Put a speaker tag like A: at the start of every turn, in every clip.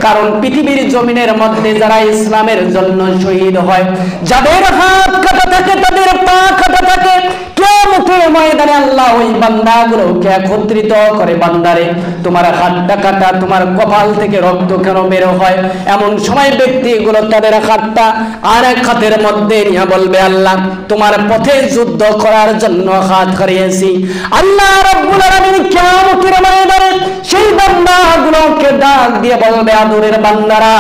A: কারণ পৃথিবীর জমিনের মধ্যে যারা ইসলামের জন্য শহীদ হয়, যাদের হাত কাটা থাকে, তাদের পা কাটা থাকে, কিয়ামতের ময়দানে আল্লাহ ওই বান্দাগুলোকে একত্রিত করে, বান্দারে তোমার হাতটা কাটা, তোমার কপাল থেকে রক্ত কেন বের হয়? এমন সময় ব্যক্তিগুলো তাদের হাতটা আর এক হাতের মধ্যে নিয়ে বলবে, আল্লাহ তোমার পথে যুদ্ধ করার জন্য হাত হারিয়েছি। আল্লাহ রাব্বুল আলামিন কিয়ামতের ময়দানে সেই বান্দাগুলোকে ডাক দিয়ে বলবে, আদরের বান্দারা,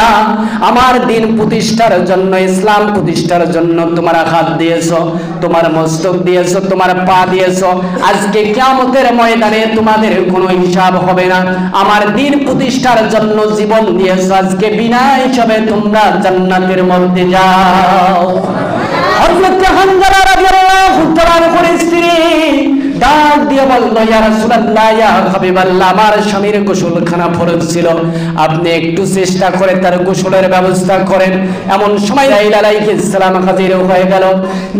A: আমার দিন প্রতিষ্ঠার জন্য, ইসলাম প্রতিষ্ঠার জন্য তোমার হাত দিয়েছো, তোমার মস্তক দিয়েছো, তোমার পা দিয়েছো, আজকে কিয়ামতের ময়দানে তোমাদের কোনো হিসাব হবে না। আমার দিন প্রতিষ্ঠার জন্য জীবন দিয়েছো, আজকে বিনা হিসাবে তোমরা জান্নাতের মধ্যে যাও। হযরত হানজালা রাদিয়াল্লাহু তাআলা স্ত্রী ডাক দিয়ে বলল, ইয়া রাসূলুল্লাহ, ইয়া হাবিবাল্লাহ, আমার স্বামীর গোসলখানা ফরজ ছিল, আপনি একটু চেষ্টা করে তার গোসলের ব্যবস্থা করেন। এমন সময় জিবরাইল আলাইহিস সালাম হাজির হয়ে গেল।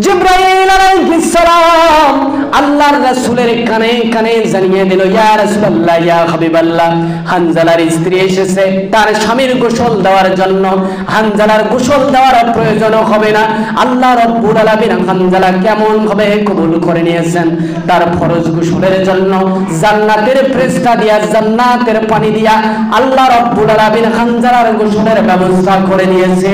A: জিবরাইল আলাইহিস সালাম আল্লাহর রাসূলের কানে কানে জানিয়ে দিল, ইয়া রাসূলুল্লাহ, ইয়া হাবিবাল্লাহ, হানজালার স্ত্রী এসেছে তার স্বামীর গোসল দেওয়ার জন্য। হানজালার গোসল দেওয়ার প্রয়োজন হবে না, আল্লাহ রাব্বুল আলামিন হানজালা কেমন ভাবে কবুল করে নিয়েছেন। তার ফরজ গোসলের জন্য জান্নাতের ফেরেশতা দিয়া, জান্নাতের পানি দিয়া আল্লাহ রাব্বুল আলামিন হানজালার গোসলের ব্যবস্থা করে নিয়েছে।